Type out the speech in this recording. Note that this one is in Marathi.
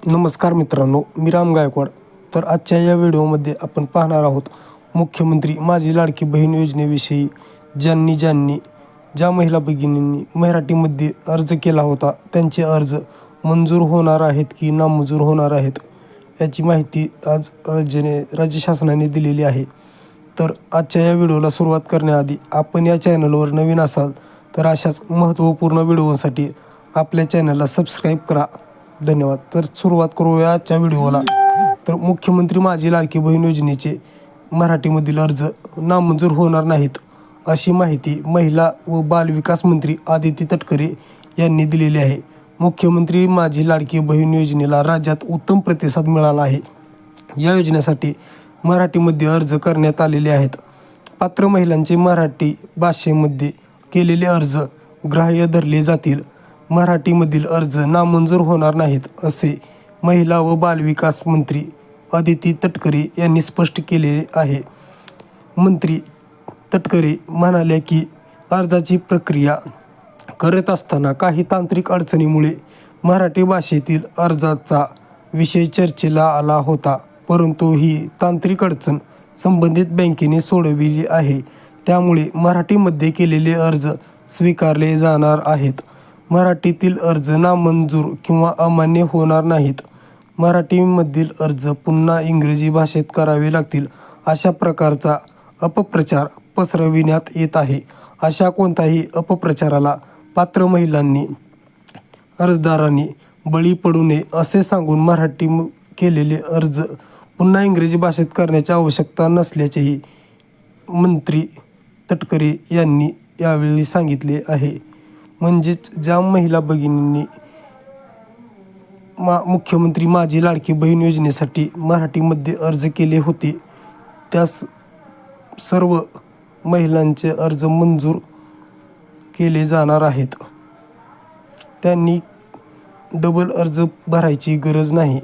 नमस्कार मित्रांनो, मी राम गायकवाड. तर आजच्या या व्हिडिओमध्ये आपण पाहणार आहोत मुख्यमंत्री माझी लाडकी बहीण योजनेविषयी. ज्या महिला भगिनींनी मराठीमध्ये अर्ज केला होता त्यांचे अर्ज मंजूर होणार आहेत की नामंजूर होणार आहेत याची माहिती आज राज्य शासनाने दिलेली आहे. तर आजच्या या व्हिडिओला सुरुवात करण्याआधी आपण या चॅनलवर नवीन असाल तर अशाच महत्त्वपूर्ण व्हिडिओसाठी आपल्या चॅनलला सबस्क्राईब करा. धन्यवाद. तर सुरुवात करूया आजच्या व्हिडिओला. तर मुख्यमंत्री माझी लाडकी बहीण योजनेचे मराठीमधील अर्ज नामंजूर होणार नाहीत अशी माहिती महिला व बालविकास मंत्री आदिती तटकरे यांनी दिलेली आहे. मुख्यमंत्री माझी लाडकी बहीण योजनेला राज्यात उत्तम प्रतिसाद मिळाला आहे. या योजनेसाठी मराठीमध्ये अर्ज करण्यात आलेले आहेत. पात्र महिलांचे मराठी भाषेमध्ये केलेले अर्ज ग्राह्य धरले जातील. मराठीमधील अर्ज नामंजूर होणार नाहीत असे महिला व बालविकास मंत्री आदिती तटकरे यांनी स्पष्ट केले आहे. मंत्री तटकरे म्हणाले की अर्जाची प्रक्रिया करत असताना काही तांत्रिक अडचणीमुळे मराठी भाषेतील अर्जाचा विषय चर्चेला आला होता, परंतु ही तांत्रिक अडचण संबंधित बँकेने सोडविली आहे. त्यामुळे मराठीमध्ये केलेले अर्ज स्वीकारले जाणार आहेत. मराठीतील अर्ज नामंजूर किंवा अमान्य होणार नाहीत. मराठीमधील अर्ज पुन्हा इंग्रजी भाषेत करावे लागतील अशा प्रकारचा अपप्रचार पसरविण्यात येत आहे. अशा कोणत्याही अपप्रचाराला पात्र महिलांनी अर्जदारांनी बळी पडू नये असे सांगून मराठी केलेले अर्ज पुन्हा इंग्रजी भाषेत करण्याची आवश्यकता नसल्याचेही मंत्री तटकरे यांनी यावेळी सांगितले आहे. म्हणजेच ज्या महिला भगिनींनी मुख्यमंत्री माझी लाडकी बहीण योजनेसाठी मराठीमध्ये अर्ज केले होते त्या सर्व महिलांचे अर्ज मंजूर केले जाणार आहेत. त्यांनी डबल अर्ज भरायची गरज नाही.